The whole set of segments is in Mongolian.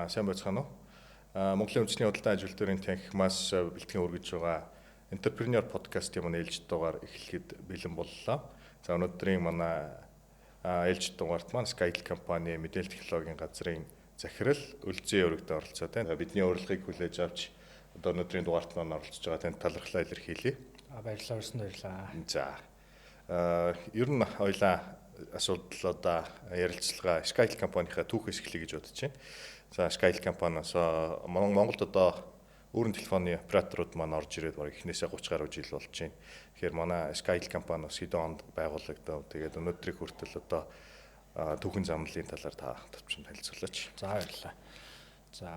Сайн байцгаана уу? Монголын үндэсний худалдан ажилтнуудын танхимаас бэлтгэн өргөж байгаа Entrepreneur podcast-ийн манай ээлжид дугаар эхлэхэд бэлэн боллоо. За өнөөдрийн манай ээлжид дугаарт маань Skytel компани мэдээлэл технологийн газрын захирал Өлзий өргөд оролцоод байна. Бидний урилгыг хүлээж авч одоо өнөөдрийн дугаарт маань оролцож байгаа танд талархлаа илэрхийлье. Баярлалаа өрсөн баярлалаа. За. Ер нь хоёлаа асуудлуудаа ярилцлага Skytel компанийнхаа түүхээс эхлэе гэж бодож байна. За Skytel компаниас Монголд одоо өөрийн телефоны операторууд маань орж ирээд баг эхнээсээ 30 гаруй жил болж байна. Тэгэхээр манай Skytel компани бас хэдэн онд байгуулагдав. Тэгээд өнөөдрийг хүртэл одоо түүхэн замналын талаар та товчхон танилцуулаач. За баярлалаа. За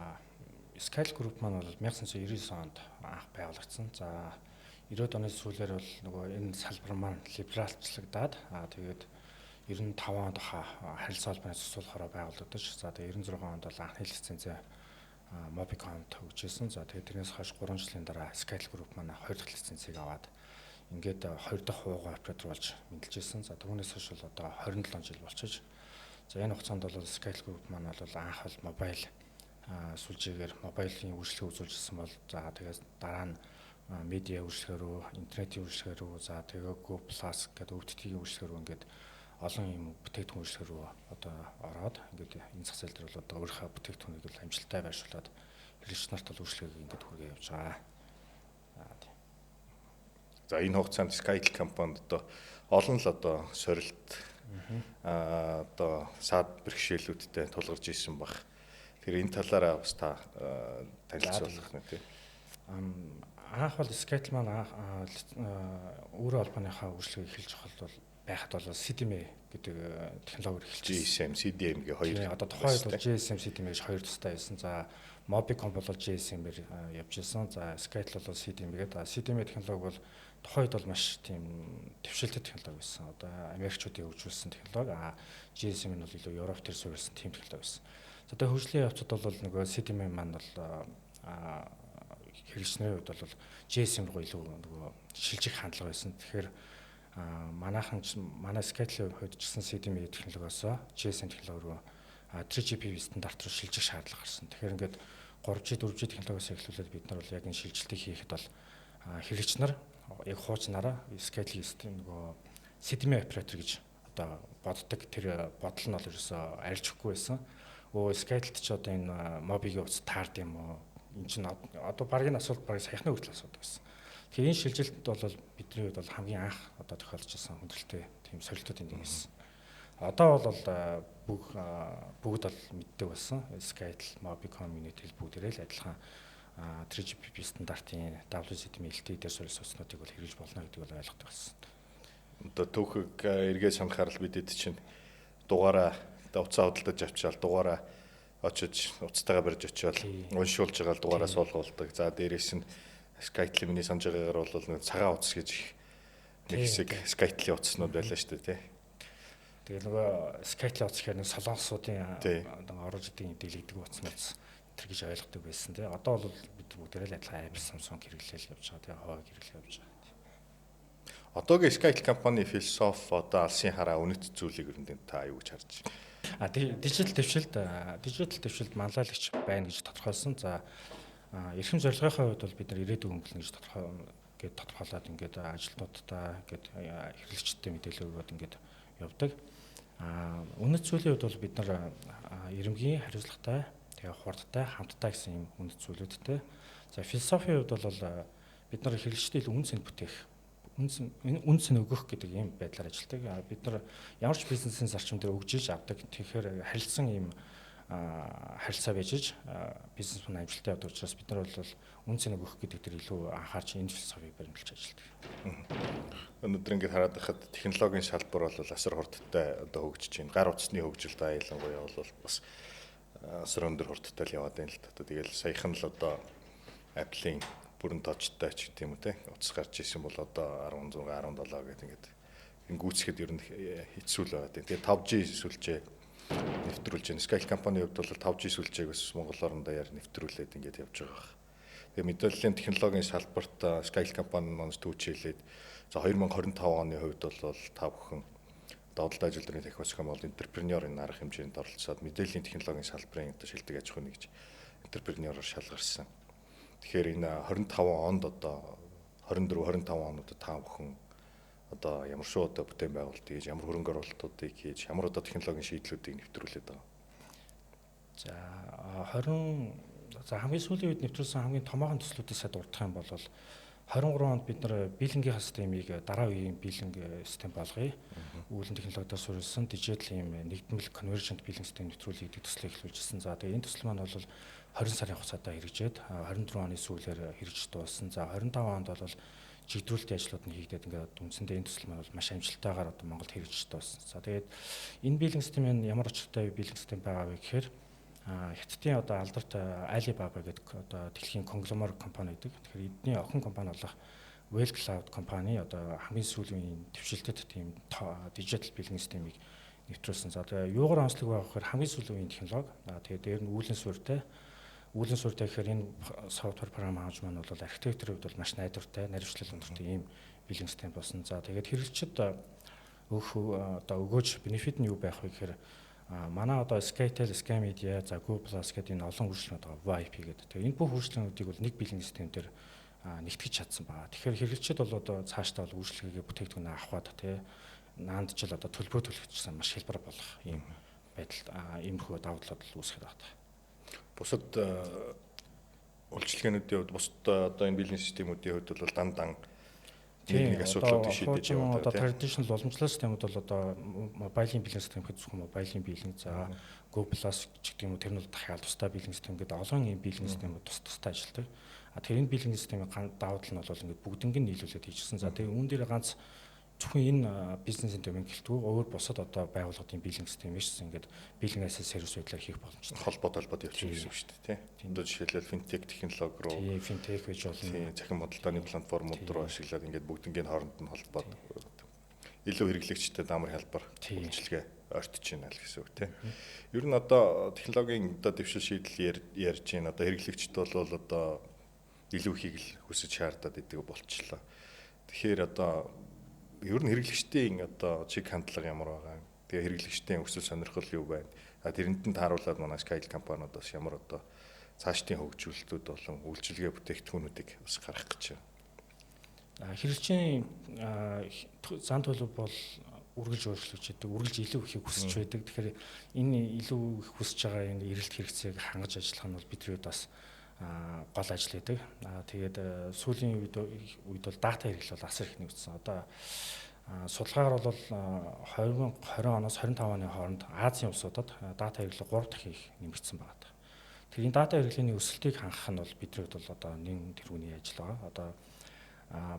Skytel Group маань бол 1999 онд анх байгуулагдсан. За 90-ад оны сүүлээр бол нөгөө энэ салбар маань либералчлагдаад тэгээд 95 онд харилцаа холбооны засварлахаараа байгуулагдаж, за тэгээд 96 онд бол анхны лицензээ Mobicom төгжүүлсэн. За тэгээд тэрнээс хойш 3 жилийн дараа Skytel Group маань 2 дахь лицензийг аваад ингээд 2 дахь хуугаа оператор болж мэдлжсэн. За түүнээс хойш бол одоо 27 жил болчихж. За энэ хугацаанд бол Skytel Group маань бол анх бол мобайл сүлжээгээр мобайлын үйлчлэгээ үзүүлжсэн бол за тэгээд дараа нь медиа үйлчлэгээр рүү, интернетийн үйлчлэгээр рүү, за тэгээд Go Plus гэдэг өвдөлтийн үйлчлэгээр рүү ингээд олон юм бүтээгдэхүүн үйлчлэгээр рүү одоо ороод ингээд энэ зах зээл дээр бол одоо өөрийнхөө бүтээгдэхүүнийг бол амжилттай байршуулад хэрэглэгч нарт бол үйлчлэгийг ингээд хүргэж явж байгаа. За энэ хугацаанд Skytel компанид одоо олон л одоо сорилт одоо саад бэрхшээлүүдтэй тулгарч исэн баг. Тэр энэ талаараа бас та танилцуулах нь тийм. Анх бол Skytel маань өөрөө албаныхаа үйлчлэгийг эхэлж байгаа бол байхад бол CDMA гэдэг технологиор эхэлж GSM, CDM гээ хоёр. Одоо тухайд бол GSM, CDMA гэж хоёр тустай байсан. За Mobicom бол GSM-ээр явж ирсэн. За Skytel бол CDMA гэдэг. CDMA технологи бол тухайд бол маш тийм дэвшилтэй технологи байсан. Одоо Америкчуудын хөгжүүлсэн технологи. GSM нь бол илүү Европ төр суурилсан тийм технологи байсан. За тэгээ хөгжлийн явцад бол нөгөө CDMA маань бол хэрэглэгчнэрийн хувьд бол GSM руу илүү нөгөө шилжих хандлага байсан. Тэгэхээр манай Skytel-ийн хувьд ч гэсэн CDMA технологиос GSM технологи руу 3GPP стандарт руу шилжих шаардлага гарсан. Тэгэхээр ингээд 3G, 4G технологиос эхлүүлээд бид нар бол яг энэ шилжилтийг хийхэд бол хэрэглэгч нар яг хуучнараа Skytel-ийн нөгөө CDMA оператор гэж одоо боддог. Тэр бодол нь бол ерөөсөө арилжихгүй байсан. Skytel-т ч одоо энэ мобигийн утас таард юм уу? Энэ чинь одоо багийн асуулт баг саяхны хүртэл асуудаг байсан. Тэгэхээр энэ шилжилтд бол бидний хувьд бол хамгийн анх одоо тохиолдчихсан хүндрэлтэй тийм сорилтууд энэ байсан. Одоо бол бүгд бол мэддэг болсон. Skytel, Mobicom, Unitel бүгдээрээ л адилхан 3GPP стандартын WCDMA LTE дээр суурилсан утаснуудыг бол хэрэгжиж болно гэдэг бол ойлгохтой болсон. Одоо түүхийг эргээд санахаар л бидэд чинь дугаараа уцаа худалдаж авчаал дугаараа очиж уцтайгаа барьж очиод уншуулж байгаа дугаараа суулгуулдаг. За дээрээс нь Skytel миний санаж байгаагаар бол нэг цагаан утас гэж нэг хэсэг Skytel-ийн утаснууд байлаа шүү дээ тий. Тэгээд нөгөө Skytel-ийн утас гэхээр нэг солонгосуудын оруулж идэг дэлгэдэг утаснууд тэр гэж ойлгодог байсан тий. Одоо бол бид бүгдээрээ л адилхан Apple, Samsung хэрэглээл явж байгаа тий. Huawei хэрэглээл явж байгаа. Одоогийн Skytel компани философи одоо алсын хараа үнэт зүйлийг өрөндөө та юу гэж харж байна? Дижитал дэвшилд манлайлагч байна гэж тодорхойлсон. За эрхэм зорилгынхаа хувьд бол бид нар ирээдүйн хөнгөлнө гэж тодорхойлоод ингээд ажилтнуудтай ингээд хэрэглэгчтэй мэдээлэл өгөөд ингээд явдаг. Үнэт зүйлийн хувьд бол бид нар ирэмгийн хариуцлагатай, тэгээ хурдтай, хамттай гэсэн юм үнэт зүйлүүдтэй. За философийн хувьд бол бид нар хэрэглэгчтэй үн цэн бүтээх, үн цэн өгөх гэдэг ийм байдлаар ажилладаг. Бид нар ямар ч бизнесийн зарчим дээр өгжиж авдаг. Тэгэхээр харилцсан ийм харилцаа байж бизнес мань амжилттай явдаг учраас бид нар бол үн цэн өгөх гэдэг дээр илүү анхаарч энэ философийг баримлж ажилладаг. Өнөөдөр ингээд хараад байхад технологийн салбар бол асар хурдтай одоо хөгжиж байна. Гар утасны хөгжилд аялангуяа бол бас асар өндөр хурдтай л яваад байна л та. Тэгэл саяхан л одоо Apple-ийн бүрэн тоочтой ч гэх юм уу те утас гарч ирсэн бол одоо 16 17 гэдэг ингээд гүйцэхэд ер нь хэцүү л байгаа. Тэгээ 5G сүлжээ нэвтрүүлж байна. Skytel компанийн хувьд бол 5G сүлжээг бас Монгол орнд даяар нэвтрүүлээд ингээд явж байгаа. Тэгээ мэдээллийн технологийн салбарт Skytel компани маань түүч хэлээд за 2025 оны хувьд бол та бүхэн одоо одод ажилтны техник зохион байгуулалт энтерпренеурын арга хэмжээнд оролцоод мэдээллийн технологийн салбарын одоо шилдэг аж ахуйн нэгж энтерпренеураар шалгарсан. Тэгэхээр энэ 25 онд одоо 24 25 онод та бүхэн одоо ямар шүү одоо бүтээн байгуулалт хийж, ямар хөрөнгө оруулалтуудыг хийж, ямар одоо технологийн шийдлүүдийг нэвтрүүлээд байгаа. За 20 хамгийн сүүлийн үед нэвтрүүлсэн хамгийн томоохон төслүүдээс дурдах юм бол 23 онд бид нар биелэнгийнхаа системийг дараа үеийн биелэнг систем болгоё. Үүлэн технологиудаар суурилсан дижитал ийм нэгдмэл конвержент биелэнг систем нэвтрүүлэх гэдэг төслийг эхлүүлжсэн. За тэгээ энэ төсөл маань бол 20 сарын хугацаатай хэрэгжээд 24 оны сүүлээр хэрэгжиж дууссан. За 25 онд бол чиглүүлэлтийн ажлууд нь хийгдээд ингээд үндсэндээ энэ төсөл маань бол маш амжилттайгаар одоо Монголд хэрэгжиж дууссан. За тэгээд энэ биелэнг систем нь ямар очиртай биелэнг систем байгаа вэ гэхээр Хятадын одоо алдарт Alibaba гэдэг одоо дэлхийн конгломерат компани гэдэг. Тэгэхээр эдний охин компани болох Well Cloud компани одоо хамгийн сүүлийн дэвшилтэд тийм дижитал биелэнг системийг нэвтрүүлсэн. За тэгээ юугаар онцлог байгаа гэхээр хамгийн сүүлийн технологи. Тэгээ дээр нь үүлэн суурьтай гэхээр энэ софтвер програм хааж маань бол архитектурын хувьд бол маш найдвартай, наривчлал өндөртэй ийм биелэнг систем болсон. За тэгээд хэрэглэгчид одоо өгөөж бенефит нь юу байх вэ гэхээр манай одоо Skytel, Skymedia, за Google Plus гэдэг энэ олон хүрээлэн байгаа VIP гэдэг. Тэгээ энэ бүх хүрээлэнүүдийг бол нэг биелэнг систем дээр нэгтгэж чадсан байна. Тэгэхээр хэрэглэгчид бол одоо цаашдаа бол үйлчлэгээ бүтээгдэхүүнээ авахад тий наандчил одоо төлбөр төлөгчсөн маш хэлбэр болох ийм байдал иймэрхүү давуу талууд үүсгэж байна. Бусад үйлчлэгээнүүдийн хувьд бусад одоо энэ биелэнг системүүдийн хувьд бол дандан нэг асуудлуудыг шийдэж яваад байгаа. Одоо traditional уламжлалт системүүд бол одоо мобайлын биелэнг систем гэж зөвхөн мобайлын биелэнг за Go Plus гэдэг юм уу тэр нь бол дахиад тусдаа биелэнг систем гэдэг олон ийм биелэнг системүүд тусдаа ажилладаг. Тэгэхээр энэ биелэнг системийн давуу тал нь бол ингээд бүгднийг нь нийлүүлээд хийчихсэн. За тэгээ үүн дээр ганц зөвхөн энэ бизнесийн төвийн гэлтгүй өөр бусад одоо байгууллагын биелэнг систем биш ингээд биелэнг асет сервис байдлаар хийх боломжтой. Холбоод явчих гэсэн үг шүү дээ, тийм. Энд жишээлбэл финтек технологи руу финтек гэж болно. Захин бодлооны платформуд руу ашиглаад ингээд бүгднийг хооронд нь холбоод илүү хэрэглэгчтэй дамар хялбар үйлчилгээ ойртож байна л гэсэн үг, тийм. Ер нь одоо технологийн одоо дэвшил шийдэл ярьж байна. Одоо хэрэглэгчд бол одоо илүү ихийг л хүсэж шаардаад идэг болчихлоо. Тэгэхээр одоо ер нь хэрэглэгчдийн одоо чиг хандлага ямар байгаа. Тэгээ хэрэглэгчдийн өсөл сонирхол юу байна. Тэрэнд нь тааруулаад манай Skytel компаниуд бас ямар одоо цаашдын хөгжүүлэлтүүд болон үйлчилгээ бүтээгдэхүүнүүдийг бас гаргах гэж байна. Хэрэглэгчийн зан төлөв бол үргэлж өөрчлөгдөж идэг, үргэлж илүү ихийг хүсэж байдаг. Тэгэхээр энэ илүү их хүсэж байгаа энэ эрэлт хэрэгцээг хангаж ажиллах нь бол бидний хувьд бас гол ажил гэдэг. Тэгээд сүүлийн үед бол дата хэрэглэл бол асар их нэмэгдсэн. Одоо судалгаагаар бол 2020 оноос 25 оны хооронд Азийн улсуудад дата хэрэглэл 3 дахин их нэмэгдсэн байна. Тэгэхээр энэ дата хэрэглээний өсөлтийг хангах нь бол бидний хувьд бол одоо нэн тэргүүний ажил байгаа. Одоо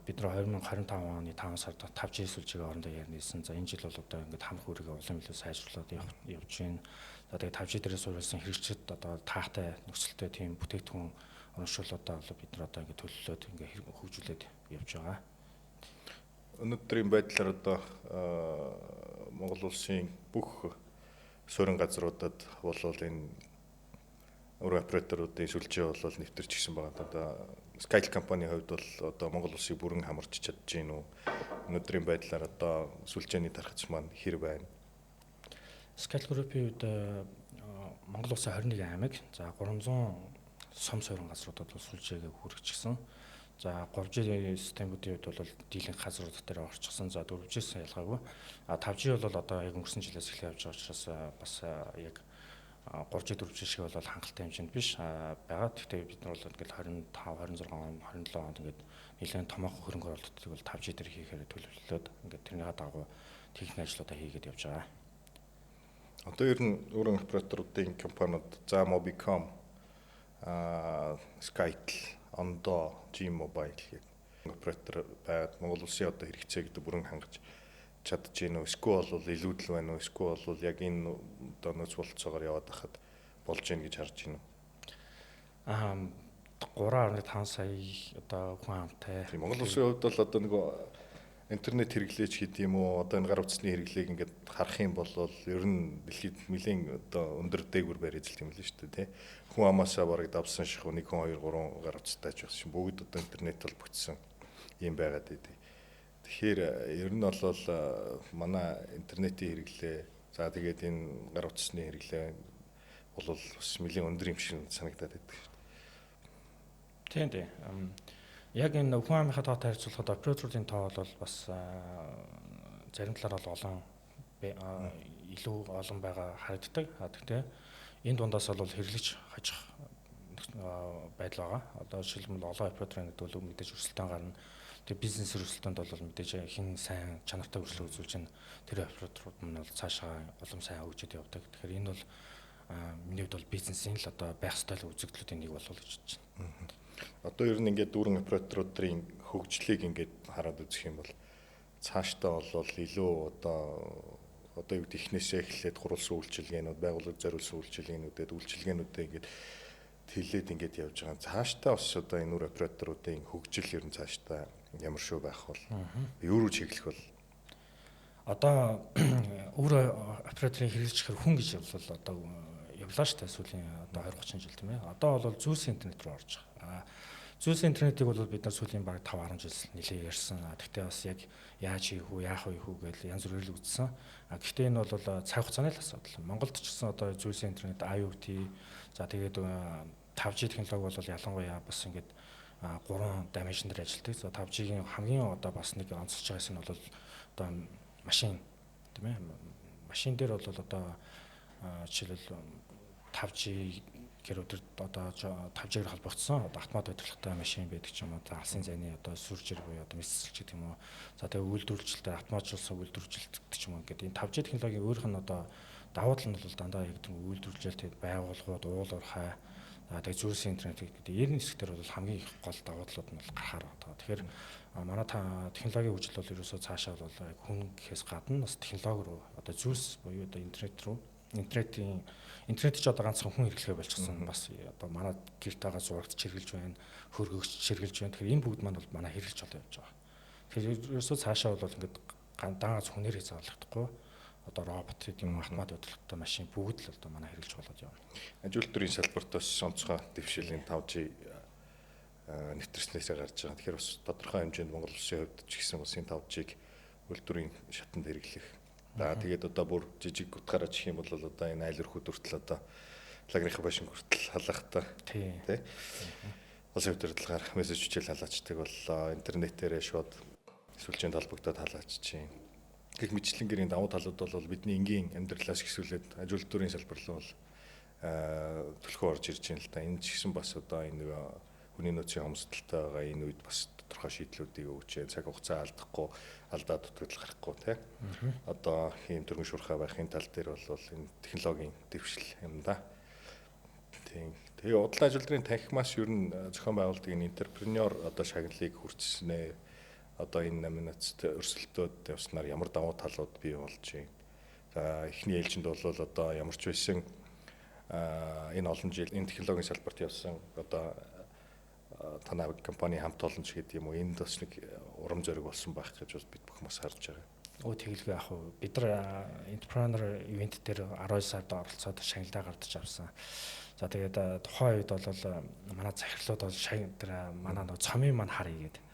бид нар 2025 оны 5 сард 5G сүлжээгээ орондоо ярнэсэн. За энэ жил бол одоо ингээд хамх үүргээ улам илүү сайжруулад явж байна. За тэгээд 5G дээрээ суурилсан хэрэгчид одоо таатай нөхцөлтэй тийм бүтээгдэхүүн урамшууллуудаа бол бид нар одоо ингээд төлөвлөлөөд ингээд хөгжүүлээд явж байгаа. Өнөөдрийн байдлаар одоо Монгол улсын бүх суурин газруудад бол энэ өөр операторуудын сүлжээ бол нэвтэрч гисэн байгаа. Одоо Skytel компанийн хувьд бол одоо Монгол улсыг бүрэн хамарч чадж гин үү? Өнөөдрийн байдлаар одоо сүлжээний тархач маань хэр байна? Skytel Group-ийн үед Монгол улсын 21 аймаг, за 300 сум суурин газруудад бол сүлжээгээ хүргэчихсэн. За 3G системүүдийн хувьд бол дийлэнх газрууд дээр орчихсон. За 4G-с ялгаагүй. 5G бол одоо яг өнгөрсөн жилээс эхлэж явж байгаа учраас бас яг 3G 4G шиг бол хангалттай хэмжээнд биш байгаа. Гэхдээ бид нар бол ингээд 25, 26 он, 27 онд ингээд нэлээд томоохон хөрөнгө оруулалтыг бол 5G дээр хийхээр төлөвлөлөөд ингээд тэрний дагуу техник ажлуудаа хийгээд явж байгаа. Одоо ер нь өөрийн операторуудын компаниуд за Mobicom, Skytel, Ondo, G-Mobile гэх оператор байгаад Монгол улсын одоо хэрэгцээг бүрэн хангаж чадж гин үү? Эсвэл бол илүүдэл байна уу? Эсвэл бол яг энэ одоо нөөц болцоогоор яваад хахад болж гин гэж харж гин үү? 3.5 сая одоо хүн амтай. Тийм Монгол улсын хувьд бол одоо нэг интернет хэрэглээч гэдэг юм уу? Одоо энэ гар утасны хэрэглээг ингээд харах юм бол ер нь дэлхийд нэлийн одоо өндөр дээгүүр байр эзэлт юм л шүү дээ, тий. Хүн амаасаа бараг давсан шихүү 1 2 3 гар утастай ч байсан. Бүгд одоо интернет бол бүтсэн юм байгаад идэв. Тэгэхээр ер нь бол манай интернетийн хэрэглээ за тэгээд энэ гар утасны хэрэглээ бол бас нэлийн өндөр юм шиг санагдаад байдаг шүү Тийм тийм. Яг энэ хүн амынхаа тоотой харьцуулахад операторуудын тоо бол бас зарим талаар бол олон илүү олон байгаа харагддаг. Гэхдээ энэ дундаас бол хэрлэж хажих байдал байгаа. Одоо жишээлбэл олон операторын гэдэг бол мэдээж өрсөлдөөн гарна. Тэгээ бизнес өрсөлдөөнд бол мэдээж хэн сайн чанартай өрсөлдөө үзүүлж чинь тэр операторууд нь бол цаашаа улам сайн хөгжиж явдаг. Тэгэхээр энэ бол миний хувьд бол бизнесийн л одоо байх ёстой үзэгдлүүдийн нэг болов гэж бодож байна. Одоо ер нь ингээд дүүрэн операторуудын хөгжлийг ингээд хараад үзэх юм бол цаашдаа бол илүү одоо юу гэдэг ихнээсээ эхлээд хуралсан үйлчилгээнүүд, байгууллага зориулсан үйлчилгээнүүдэд үйлчилгээнүүдээ ингээд тэлээд ингээд явж байгаа. Цаашдаа бас одоо энэ үр операторуудын хөгжил ер нь цаашдаа ямар шүү байх бол юу руу чиглэх бол одоо өөр операторын хэрэгжихэр хүн гэж бол одоо явлаа шүү дээ сүүлийн одоо 20 30 жил тийм ээ. Одоо бол зүйлс интернет руу орж байгаа. Зүйлс интернетийг бол бид нар сүүлийн баг 5 10 жил нэлээд ярьсан. Гэхдээ бас яг яаж хийх үү, яах вэ гэж янз бүрээр л үзсэн. Гэхдээ энэ бол цаг хугацааны л асуудал. Монголд ч гэсэн одоо зүйлс интернет IoT за тэгээд 5G технологи бол ялангуяа бас ингээд 3 dimension дээр ажилладаг. За 5G-ийн хамгийн одоо бас нэг онцлж байгаас нь бол одоо машин тийм ээ. Машин дээр бол одоо жишээлбэл 5G гэр өдөр одоо 5G-ээр холбогдсон одоо автомат удирдлагатай машин байдаг ч юм уу. Алсын зайны одоо сүржир буюу одоо мэсэлч гэдэг юм уу. За тэгээ үйлдвэрлэлтээр автоматжуулсан үйлдвэрлэлт гэдэг ч юм уу. Ингээд энэ 5G технологийн өөрийнх нь одоо давуу тал нь бол дандаа яг тийм үйлдвэрлэлт байгууллагууд уул уурхай тэгээ зүйлс интернет гэдэг энэ хэсгээр бол хамгийн их гол давуу талууд нь бол гарахаар байгаа. Тэгэхээр манай технологийн хөгжил бол ерөөсөө цаашаа бол хүн гэхээс гадна бас технологи руу одоо зүйлс буюу одоо интернет ч одоо ганцхан хүн хэрэглэхэ болчихсон бас одоо манай гэрт байгаа зурагт чиргэлж байна, хөргөгч чиргэлж байна. Тэгэхээр энэ бүгд маань бол манай хэрэглэж болоо явж байгаа. Тэгэхээр ерөөсөө цаашаа бол ингээд ганцхан хүнээр хязгаарлагдахгүй одоо робот гэдэг юм автомат удирдлагатай машин бүгд л одоо манай хэрэглэж болоод явна. Ажил төрийн салбарт бас онцгой дэвшилийн 5G нэвтрснээсээ гарч байгаа. Тэгэхээр бас тодорхой хэмжээнд Монгол улсын хувьд ч гэсэн бас энэ 5G-г үйлдвэрийн шатанд хэрэглэх. За тэгээд одоо бүр жижиг утгаараа чих юм бол одоо энэ айл өрхөд хүртэл одоо лагрынхаа башин хүртэл халаахтай тий. Улсын удирдлагаар мессеж хүчил халаачдаг боллоо. Интернетээрээ шууд сүлжээнд холбогдоод халаач чинь. Гэх мэтлэн гэрийн давуу талууд бол бидний энгийн амьдралаас ихсүүлээд аж үйлдвэрийн салбар руу бол төлхөө орж ирж байна л да. Энэ ч гэсэн бас одоо энэ хүний нөөцийн хомсдолтой байгаа энэ үед бас тодорхой шийдлүүдийг өгч цаг хугацаа алдахгүй алдаа дутагдал гарахгүй тий. Одоо ийм төргөн шуурхай байхын тал дээр бол энэ технологийн дэвшил юм да. Тэгээ удаан ажилтны танхимаас ер нь зохион байгуулалтын энтерпренеур одоо шагналыг хүртснээр одоо энэ номинац өрсөлдөөд явснаар ямар давуу талууд бий болж байна. За эхний ээлжинд бол одоо ямар ч байсан энэ олон жил энэ технологийн салбарт явсан одоо танай компани хамт олонч гэдэг юм уу энд бас нэг урам зориг болсон байх гэж бол бид бүхэн бас харж байгаа. Тэгэлгүй яг уу бид нар entrepreneur event дээр 12 сард оролцоод шагналаа гардаж авсан. За тэгээд тухайн үед бол манай захирлууд бол тэр манай нэг цомын маань харъя гэдэг.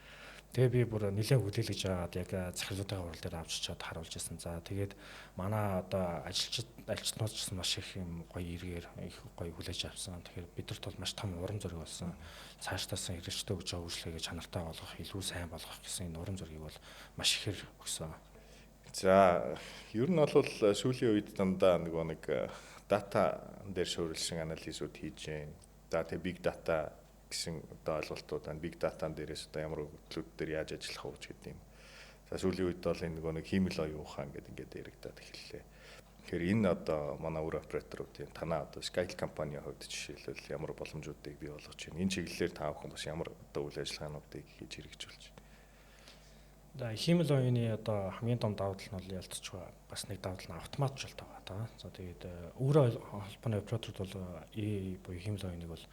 Тэгээ би бүр нэлээд хүлээлгэж аваад яг захирлуудын хурал дээр авч чад харуулж ирсэн. За тэгээд манай одоо ажилчнууд ч гэсэн маш их юм гоё эргээр их гоё хүлээж авсан. Тэгэхээр бидэрт бол маш том урам зориг болсон. Цаашдаас хэрэгжтэй өгж байгаа үйлчлэгээ чанартай болгох, илүү сайн болгох гэсэн энэ урам зориг бол маш ихээр өгсөн. За ер нь бол сүүлийн үед дандаа нэг дата дээр суурилсан анализууд хийж байна. За тэгээ big data гэсэн одоо ойлголтууд байна. Big data-н дээрээс одоо ямар хөтлөлт дээр яаж ажиллах вэ гэдэг юм. За сүүлийн үед бол энэ нэг хиймэл оюухан ингээд яригадаад эхэллээ. Тэгэхээр энэ одоо манай өөр операторуудын танаа одоо Skytel компанийн хувьд жишээлбэл ямар боломжуудыг бий болгож байна. Энэ чиглэлээр та бүхэн бас ямар одоо үйл ажиллагаануудыг хийж хэрэгжүүлж байна. За хиймэл оюуны одоо хамгийн том давуу тал нь бол ялцчихва бас нэг давуу тал нь автоматжуулалт байгаа. За тэгээд өөр холбооны операторууд бол буюу хиймэл оюуныг бол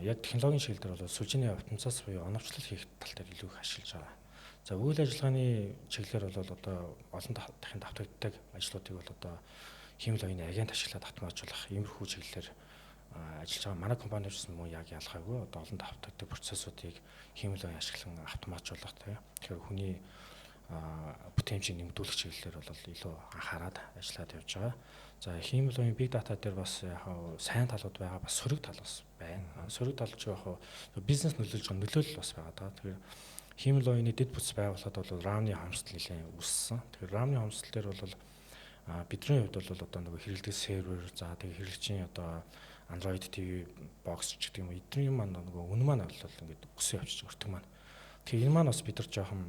яг технологийн чиглэлээр бол сүлжээний автоматизац буюу оновчлол хийх тал дээр илүү их ашиглаж байгаа. За үйл ажиллагааны чиглэлээр бол одоо олон дахин давтагддаг ажлуудыг бол одоо хиймэл оюуны агент ашиглаад автоматжуулах иймэрхүү чиглэлээр ажиллаж байгаа. Манай компани ч гэсэн мөн яг ялгаагүй одоо олон давтагддаг процессуудыг хиймэл оюун ашиглан автоматжуулах тийм. Тэгэхээр хүний бүтээмжийг нэмэгдүүлэх чиглэлээр бол илүү анхаарал ажиллаад явж байгаа. За хиймэл big data дээр бас яг сайн талууд байгаа, бас сөрөг тал бас байна. Сөрөг тал ч яг бизнес нөлөөлж байгаа нөлөөлөл бас байгаа даа. Тэгэхээр хиймэл оюуны дэд бүтц байгууллагад бол RAM-ны хомсдол нэлээд өссөн. Тэгэхээр RAM-ны хомсдол дээр бол бидний хувьд бол одоо нөгөө хэрэглэдэг сервер, за тэгээ хэрэглэгчийн одоо Android TV box ч гэдэг юм эдний маань нөгөө үнэ маань бол ингээд өсөө явчих өртөг маань. Тэгээ энэ маань бас бид нар жоохон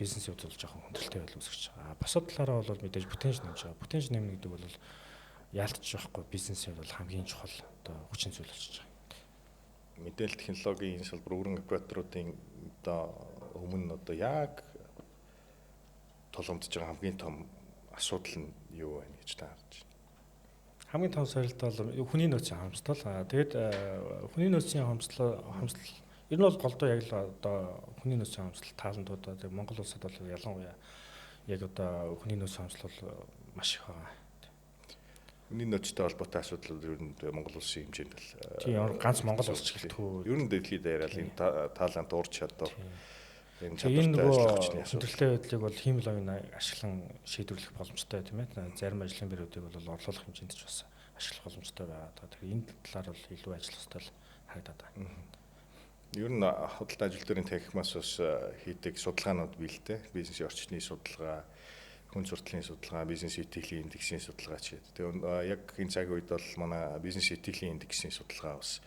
бизнес хувьд бол жоохон хүндрэлтэй байл үүсгэж байгаа. Босод талаараа бол мэдээж бүтээнж нэмж байгаа. Бүтээнж нэмнэ гэдэг бол яалтчих байхгүй бизнесийн бол хамгийн чухал одоо хүчин зүйл болчихж байгаа. Мэдээлэл технологийн энэ салбар өргөн операторуудын одоо өмнө одоо яг тулгамдж байгаа хамгийн том асуудал нь юу вэ гэж та харж байна? Хамгийн том сорилт бол хүний нөөцийн хомсдол. Тэгээд хүний нөөцийн хомсдол ер нь бол голдоо яг л одоо хүний нөөцийн хомсдол таалантууд тэгээд Монгол улсад бол ялангуяа яг одоо хүний нөөцийн хомсдол маш их байгаа. Хүний нөөцтэй холбоотой асуудлууд ер нь Монгол улсын хэмжээнд л тийм ганц Монгол улс ч гэлтгүй. Ер нь дэлхийд даяараа энэ таалант ур чадвар энэ нөгөө хүндрэлтэй байдлыг бол хиймэл оюун ашиглан шийдвэрлэх боломжтой тийм ээ. Зарим ажлын бэрүүдийг бол орлуулах хэмжээнд ч бас ашиглах боломжтой байгаа. Тэгэхээр энэ талаар бол илүү ажиллах ёстой л харагдаад байна. Ер нь худалдаа ажилтнуудын танхимаас бас хийдэг судалгаанууд бий л дээ. Бизнесийн орчны судалгаа, хүн сурталчилгын судалгаа, бизнес итгэлийн индексийн судалгаа ч гэдэг. Тэгээ яг энэ цаг үед бол манай бизнес итгэлийн индексийн судалгаа бас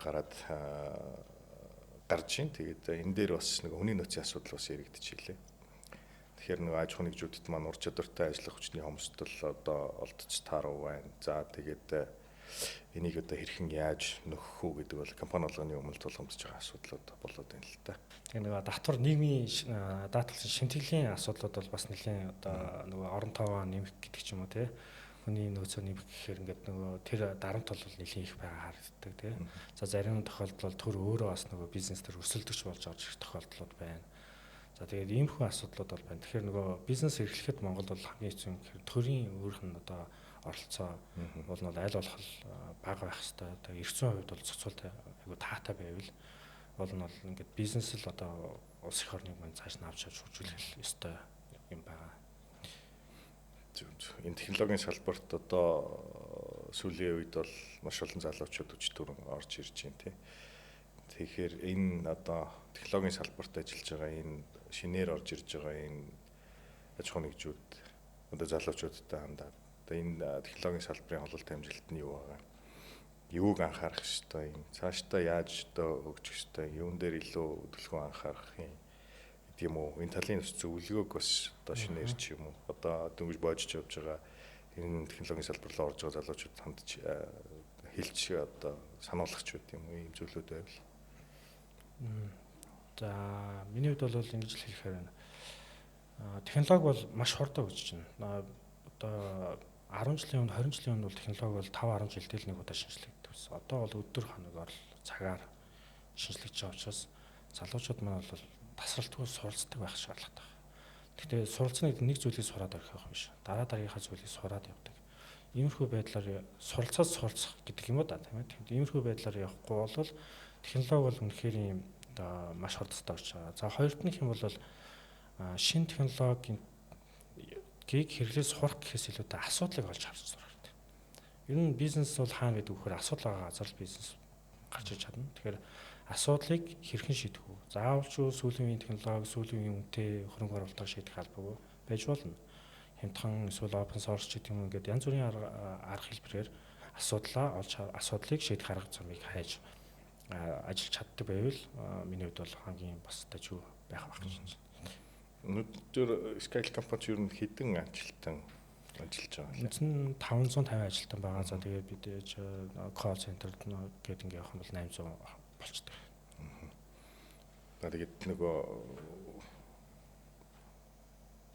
гараад гарч ийн. Тэгээд энэ дээр бас нэг хүний нөөцийн асуудал бас яригдчихжээ. Тэгэхээр нэг аж ахуйн нэгжүүдэд маань ур чадвартай ажиллах хүчний хомсдол одоо олдож тааруу байна. За тэгээд энийг одоо хэрхэн яаж нөхөх үү гэдэг бол компани болгоны өмнө тулгамдж байгаа асуудлууд болоод байна л да. Тэгээ нэг давтвар нийгмийн даатгалын шимтгэлийн асуудлууд бол бас нэлийн одоо нөгөө орон тоогоо нэмэх гэдэг ч юм уу тий. Хүний нөөцөө нэмэх гэхээр ингээд нөгөө тэр дарамт бол нэлийн их байгаа харагддаг тий. За зарим тохиолдолд төр өөрөө бас нөгөө бизнес төр өрсөлдөгч болж орж ирэх тохиолдлууд байна. За тэгээд иймэрхүү асуудлууд бол байна. Тэгэхээр нөгөө бизнес эрхлэхэд Монголд бол хамгийн хэцүү юм гэхээр төрийн өөрийнх нь одоо оролцоо бол нь аль болох бага байх хэвээр. Тэгээд эрхцэн хувьд бол зохицуултаа айгу таатай байвал бол нь бол ингээд бизнес л одоо улс их орныг маань цааш нь авч хөгжүүлэх ёстой юм байна. Энэ технологийн салбарт одоо сүүлийн үед бол маш олон залуучууд өч төрөн орж ирж байна тий. Тэгэхээр энэ одоо технологийн салбарт ажиллаж байгаа энэ шинээр орж ирж байгаа энэ аж ахуйн нэгжүүд одоо залуучуудтай хандаад одоо энэ технологийн салбарын холболт амжилт нь юу байгаа? Юуг анхаарах ёстой юм? Цаашдаа яаж одоо хөгжих ёстой? Юун дээр илүү төлөвлөгөө анхаарах юм? Тийм үү? Энэ талын зөвлөгөөг бас одоо шинээр ч юм уу одоо дөнгөж боожж явж байгаа энэ технологийн салбар руу орж байгаа залуучууд хандж хэлж одоо сануулгах ч үт юм уу ийм зүйлүүд байвал. За миний хувьд бол ингэж л хэлэхээр байна. Технологи бол маш хурдан хөгжиж байна. Одоо 10 жилийн өмнө 20 жилийн өмнө бол технологи бол 5-10 жилдээ л нэг удаа шинжлэхдэг байсан. Одоо бол өдөр хоногор цагаар шинжлэж байгаа учраас залуучууд маань бол тасралтгүй суралцдаг байх шаардлагатай байна. Гэхдээ суралцсан нэг зүйлийг сураад орох юм биш. Дараа дараагийнхаа зүйлийг сураад явдаг. Иймэрхүү байдлаар суралцаад суралцах гэдэг юм уу да тийм ээ. Иймэрхүү байдлаар явахгүй бол технологи бол үнэхээр юм одоо маш хурдтай орж байгаа. За хоёрт нь юм бол шинэ технологийн гийг хэрэглээс сурах гэхээс илүүтэй асуудлыг олж харж сурах хэрэгтэй. Ер нь бизнес бол хаана гэдэг вөхөр асуудал байгаа газар л бизнес гарч иж чадна. Тэгэхээр асуудлыг хэрхэн шийдэх вэ? Заавал ч сүүлийн үеийн технологи, сүүлийн үеийн үнэтэй хөрөнгө оруулалтаар шийдэх албагүй байж болно. Хямдхан эсвэл open source гэдэг юм ингээд янз бүрийн арга хэлбэрээр асуудлыг шийдэх арга замыг хайж ажиллаж чаддаг байвал миний хувьд бол хамгийн бас тажиг байх гэж байна. Өнөөдөр Skype компани ер нь хэдэн ажилтан ажиллаж байгаа вэ? Эзэн 550 ажилтан байгаа. За тэгээд бид call center гэдэг ингээ явах нь бол 800 болчтой. Тэгээд нөгөө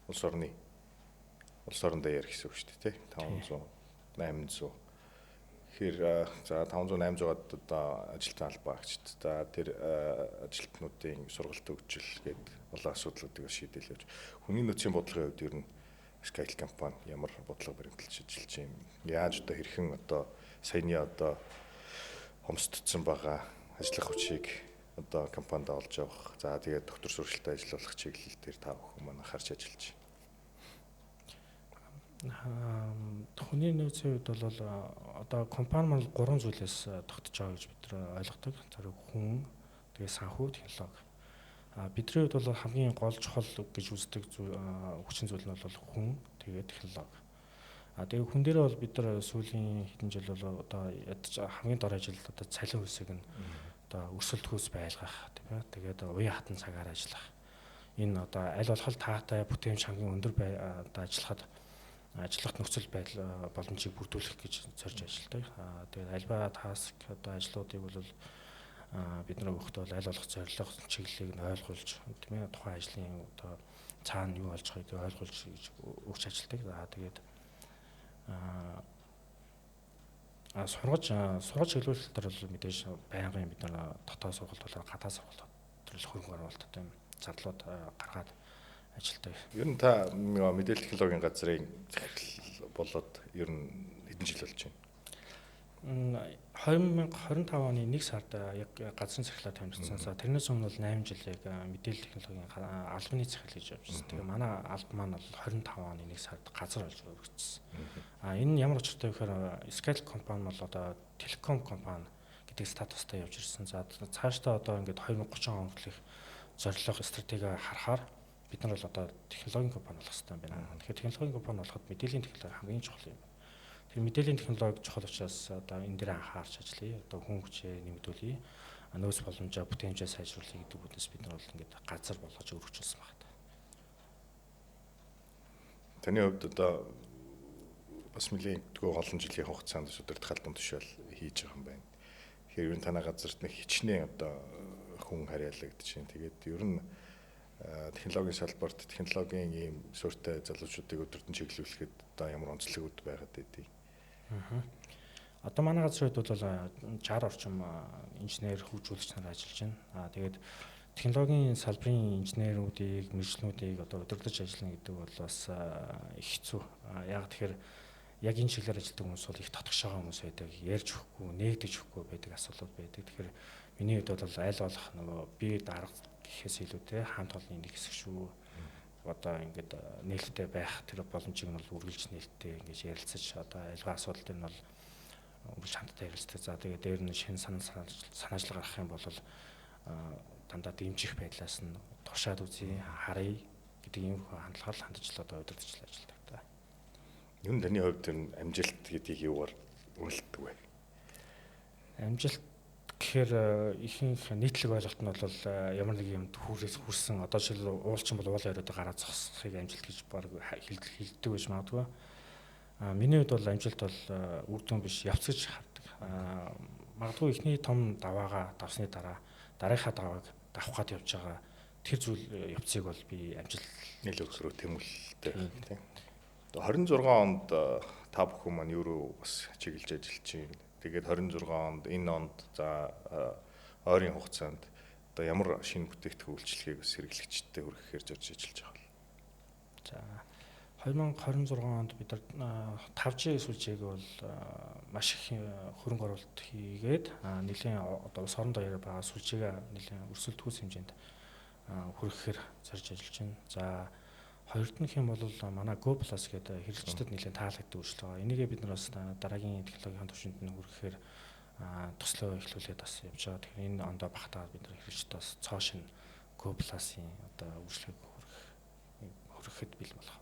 улс орон даяар гэсэн үг шүү дээ, 500 800. Тэгэхээр за 500 800-аад одоо ажилтан албаа агчид. За тэр ажилтнуудын сургалт өгжил гэдэг олон асуудлуудыг шийдэл явж. Хүний нөөцийн бодлогын хувьд ер нь Skype компани ямар бодлого баримталж ажиллаж юм? Яаж одоо хэрхэн одоо саяны одоо хомсдсон байгаа ажиллах хүчийг одоо компанид олж явах. За тэгээд доктор сургалтад ажиллах чиглэл дээр та бүхэн манай харж ажиллаж Хүний нөөцийн хувьд бол одоо компани маань 3 зүйлээс тогтож байгаа гэж бид нар ойлгодог. Тэр хүн, тэгээ санхүү, технологи. Бидний хувьд бол хамгийн гол чухал гэж үздэг хүчин зүйл нь бол хүн, тэгээ технологи. Тэгээ хүн дээр бол бид нар сүүлийн хэдэн жил бол одоо хамгийн дор ажил одоо цалин хөлсийг нь одоо өрсөлдөхөөс байлгах, тийм ээ. Тэгээд уян хатан цагаар ажиллах. Энэ одоо аль болох таатай бүтээмж хамгийн өндөр ажиллахад нөхцөл байдал боломжийг бүрдүүлэх гэж зорж ажилладаг. Тэгээд альва таск одоо ажлуудыг бол бид нар өгөхдөө аль болох зорилго чиглэлийг нь ойлгуулж, тийм ээ, тухайн ажлын одоо цаана юу болж байгааг ойлгуулж өгч ажилладаг. Тэгээд сургаж хэлбэлт төр бол мэдээж байнгын бид нар дотоод сургалт болоод гадаад сургалт төрөл хөрөнгө оруулалт юм зардлууд гаргаад ажилтдаг. Ер нь та мэдээлэл технологийн газрын захирал болоод ер нь хэдэн жил болж байна? 2025 оны 1 сард яг газрын захирлаа тамирчсанаа тэрнээс өмнө бол 8 жил яг мэдээлэл технологийн албаны захирал гэж явжсэн. Тэгээ манай алба маань бол 25 оны 1 сард газар болж өргөжсөн. Энэ нь ямар учиртай вэ гэхээр Skytel компани бол одоо телеком компани гэдэг статустай явж ирсэн. За цаашдаа одоо ингээд 2030 он хүртэлх зорилго стратеги харахаар бид нар бол одоо технологийн компани болох хэрэгтэй байна. Тэгэхээр технологийн компани болоход мэдээллийн технологи хамгийн чухал юм. Тэр мэдээллийн технологи чухал учраас одоо энэ дээр анхаарч ажиллая. Одоо хүн хүчээ нэмэгдүүлье. Нөөц боломжоо бүтээмжээ сайжруулах гэдэг үгнээс бид нар бол ингээд газар болгож өргөжүүлсэн байна. Таны хувьд одоо бас нэлийн олон жилийн хугацаанд удирдах албан тушаал хийж байгаа юм байна. Тэгэхээр ер нь танай газарт нэг хичнээн одоо хүн харьяалагдаж байна. Тэгээд ер нь технологийн салбарт технологийн ийм суурьтай залуучуудыг өдөртөн чиглүүлэхэд одоо ямар онцлогуд байгаад байдгийг. Одоо манай газрын хувьд бол 60 орчим инженер хөгжүүлэгч нар ажиллаж байна. Тэгээд технологийн салбарын инженеруудыг, мэргэжлүүдийг одоо удирдах ажиллана гэдэг бол бас их хэцүү. Яг тэгэхээр яг энэ чиглэлээр ажилладаг хүмүүс бол их татгшаага хүмүүс байдаг, ярьж өгөхгүй, нээгдэж өгөхгүй байдаг асуудлууд байдаг. Тэгэхээр миний хувьд бол аль болох нөгөө би дарга гэхээс илүүтэй хамт олонний нэг хэсэг шүү. Одоо ингээд нээлттэй байх тэр боломжийг нь бол үргэлж нээлттэй ингэж ярилцаж одоо альва асуудал дээр нь бол үргэлж хамтдаа ярилцдаг. За тэгээд дээр нь шинэ санаачил гаргах юм бол дандаа дэмжих байдлаас нь тушаад үзье, харъя гэдэг ийм хандлагаар хандж л одоо удирдах ажилладаг та. Юу таны хувьд энэ амжилт гэдгийг юугаар үнэлдэг вэ? Амжилт гэхээр ихэнх нийтлэг ойлголт нь бол ямар нэг юмд хүрсэн одоо жишээл уулчин бол уулын яриад гараа зогсохыг амжилт гэж баг хэлдэг байж магадгүй. Миний хувьд бол амжилт бол үр дүн биш, явц гэж хардаг. Магадгүй ихний том даваагаа давсны дараа дараагийн давааг давах гад явж байгаа тэр зүйл явцыг бол би амжилт нийл өсрөө тэмүүлэлтэй тийм. 26 онд та бүхэн маань юу руу бас чиглэж ажиллаж байна. Тэгээд 26 онд энэ онд за ойрын хугацаанд одоо ямар шинэ бүтээгдэхүүн үйлчлэгийг бас хэрэглэгчтэй хүргэхээр зорж ажиллаж байгаа вэ? За 2026 онд бид нар 5G сүлжээг бол маш их хөрөнгө оруулалт хийгээд нэлийн одоо улс орон даяар байгаа сүлжээгээ нэлийн өрсөлдөхүйс хэмжээнд хүргэхээр зорж ажиллаж байна. За хоёрт нь хэм бол манай Go Plus гэдэг хэрэглэгчдэд нэлийн таалагддаг үйлчлэг байгаа. Энийгээ бид нар бас дараагийн технологийн түвшинд нь хүргэхээр төслөө эхлүүлээд бас явж байгаа. Тэгэхээр энэ ондоо багтаад бид нар хэрэглэгчдэд бас цоо шин Go Plus-ийн одоо үйлчлэг хүргэхэд бэлэн болох.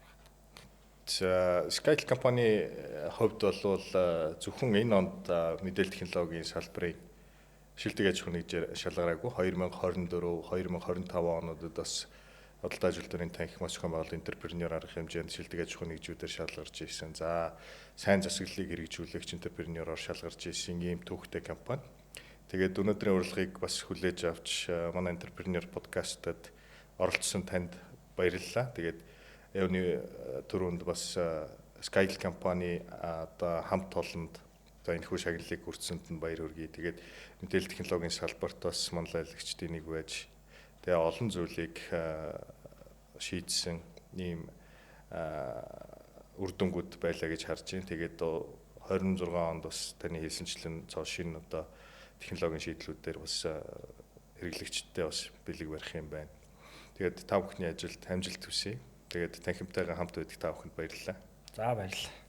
За Skytel компани хувьд бол зөвхөн энэ онд мэдээлэл технологийн салбарын шилдэг аж ахуйн нэгжээр шалгараагүй 2024, 2025 онуудад бас бодлоо ажилтны танхим маш их байгууллагын энтерпренеур арга хэмжээнд шилдэг аж ахуйн нэгжүүдээр шалгарч ирсэн. За сайн засаглалыг хэрэгжүүлэгч энтерпренеуроор шалгарч ирсэн ийм төвхтэй компани. Тэгээд өнөөдрийн урилгыг бас хүлээж авч манай энтерпренеур подкастад оролцсон танд баярлалаа. Тэгээд явны түрүүнд бас Skytel компани одоо хамт олонд за энэ хүү шагналыг хүртсэнд нь баяр хүргэе. Тэгээд мэдээлэл технологийн салбарт бас манлайлагчдын нэг байж тэгээ олон зүйлийг шийдсэн ийм үр дүнгууд байлаа гэж харж байна. Тэгээд 26 онд бас таны хэлсэнчлэн цоо шинэ одоо технологийн шийдлүүдээр бас хэрэглэгчдтэй бас бэлэг барих юм байна. Тэгээд та бүхний ажилд амжилт хүсье. Тэгээд танхимтайгаа хамт байдаг та бүхэнд баярлалаа. За баярлалаа.